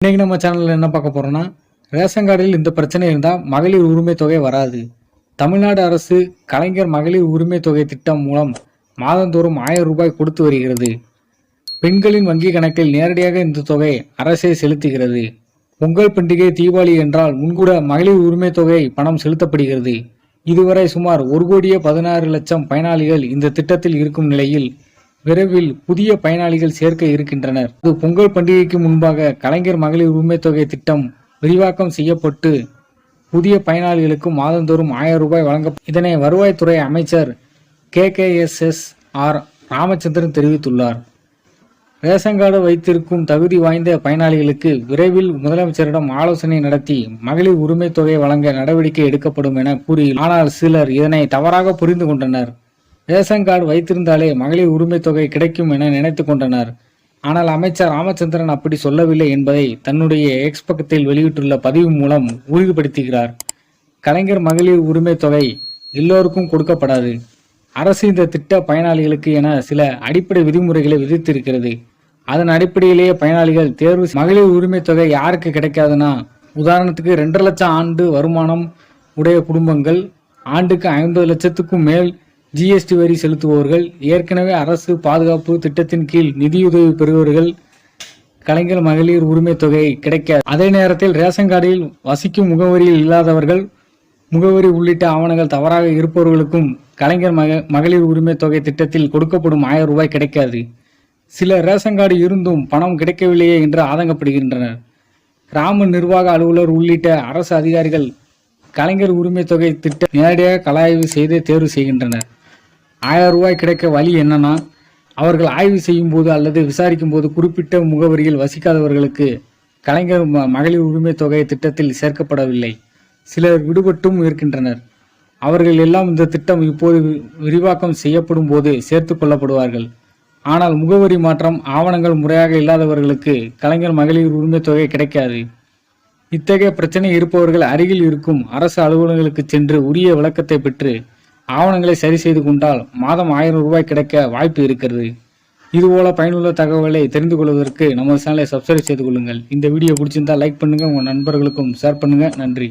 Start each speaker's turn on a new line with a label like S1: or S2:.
S1: இன்னைக்கு நம்ம சேனல்ல என்ன பார்க்க போறோம்னா, ரேஷன் கார்டில் இந்த பிரச்சனை இருந்தால் மகளிர் உரிமை தொகை வராது. தமிழ்நாடு அரசு கலைஞர் மகளிர் உரிமை தொகை திட்டம் மூலம் மாதந்தோறும் 1000 ரூபாய் கொடுத்து வருகிறது. பெண்களின் வங்கி கணக்கில் நேரடியாக இந்த தொகை அரசே செலுத்துகிறது. பொங்கல் பண்டிகை, தீபாவளி என்றால் முன்கூட மகளிர் உரிமை தொகை பணம் செலுத்தப்படுகிறது. இதுவரை சுமார் 1,16,00,000 பயனாளிகள் இந்த திட்டத்தில் இருக்கும் நிலையில் விரைவில் புதிய பயனாளிகள் சேர்க்க இருக்கின்றனர். பொங்கல் பண்டிகைக்கு முன்பாக கலைஞர் மகளிர் உரிமை தொகை திட்டம் விரிவாக்கம் செய்யப்பட்டு புதிய பயனாளிகளுக்கு மாதந்தோறும் 1000 ரூபாய் வழங்கப்படும். இதனை வருவாய்த்துறை அமைச்சர் KKSSR ராமச்சந்திரன் தெரிவித்துள்ளார். ரேஷன் கார்டு வைத்திருக்கும் தகுதி வாய்ந்த பயனாளிகளுக்கு விரைவில் முதலமைச்சரிடம் ஆலோசனை நடத்தி மகளிர் உரிமை தொகை வழங்க நடவடிக்கை எடுக்கப்படும் என கூறியுள்ளார். ஆனால் சிலர் இதனை தவறாக புரிந்து கொண்டனர். ரேஷன் கார்டு வைத்திருந்தாலே மகளிர் உரிமை தொகை கிடைக்கும் என நினைத்து கொண்டனர். ஆனால் அமைச்சர் ராமச்சந்திரன் அப்படி சொல்லவில்லை என்பதை தன்னுடைய எக்ஸ் பக்கத்தில் வெளியிட்டுள்ள பதிவு மூலம் உறுதிப்படுத்துகிறார். கலைஞர் மகளிர் உரிமை தொகை எல்லோருக்கும் கொடுக்கப்படாது. அரசு இந்த திட்ட பயனாளிகளுக்கு என சில அடிப்படை விதிமுறைகளை விதித்திருக்கிறது. அதன் அடிப்படையிலேயே பயனாளிகள் தேர்வு. மகளிர் உரிமை தொகை யாருக்கு கிடைக்காதுன்னா, உதாரணத்துக்கு 2 லட்சம் ஆண்டு வருமானம் உடைய குடும்பங்கள், ஆண்டுக்கு 50 லட்சத்துக்கும் மேல் GST வரி செலுத்துபவர்கள், ஏற்கனவே அரசு பாதுகாப்பு திட்டத்தின் கீழ் நிதியுதவி பெறுபவர்கள் கலைஞர் மகளிர் உரிமை தொகை கிடைக்காது. அதே நேரத்தில் ரேஷன் கார்டில் வசிக்கும் முகவரியில் இல்லாதவர்கள், முகவரி உள்ளிட்ட ஆவணங்கள் தவறாக இருப்பவர்களுக்கும் கலைஞர் மகளிர் உரிமை தொகை திட்டத்தில் கொடுக்கப்படும் 1000 ரூபாய் கிடைக்காது. சில ரேஷன் கார்டு இருந்தும் பணம் கிடைக்கவில்லையே என்று ஆதங்கப்படுகின்றனர். கிராம நிர்வாக அலுவலர் உள்ளிட்ட அரசு அதிகாரிகள் கலைஞர் உரிமை தொகை திட்டம் நேரடியாக கலாய்வு செய்து தேர்வு செய்கின்றனர். 1000 ரூபாய் கிடைக்க வழி என்னன்னா, அவர்கள் ஆய்வு செய்யும் போது அல்லது விசாரிக்கும் போது குறிப்பிட்ட முகவரியில் வசிக்காதவர்களுக்கு கலைஞர் மகளிர் உரிமை தொகை திட்டத்தில் சேர்க்கப்படவில்லை. சிலர் விடுபட்டும் இருக்கின்றனர். அவர்கள் எல்லாம் இந்த திட்டம் இப்போது விரிவாக்கம் செய்யப்படும் போது சேர்த்து கொள்ளப்படுவார்கள். ஆனால் முகவரி மாற்றம், ஆவணங்கள் முறையாக இல்லாதவர்களுக்கு கலைஞர் மகளிர் உரிமை தொகை கிடைக்காது. இத்தகைய பிரச்சனை இருப்பவர்கள் அருகில் இருக்கும் அரசு அலுவலகங்களுக்கு சென்று உரிய விளக்கத்தை பெற்று ஆவணங்களை சரி செய்து கொண்டால் மாதம் 1000 ரூபாய் கிடைக்க வாய்ப்பு இருக்கிறது. இதுபோல பயனுள்ள தகவலை தெரிந்து கொள்வதற்கு நம்ம சேனலை சப்ஸ்கிரைப் செய்து கொள்ளுங்கள். இந்த வீடியோ பிடிச்சிருந்தா லைக் பண்ணுங்க, உங்க நண்பர்களுக்கும் ஷேர் பண்ணுங்க. நன்றி.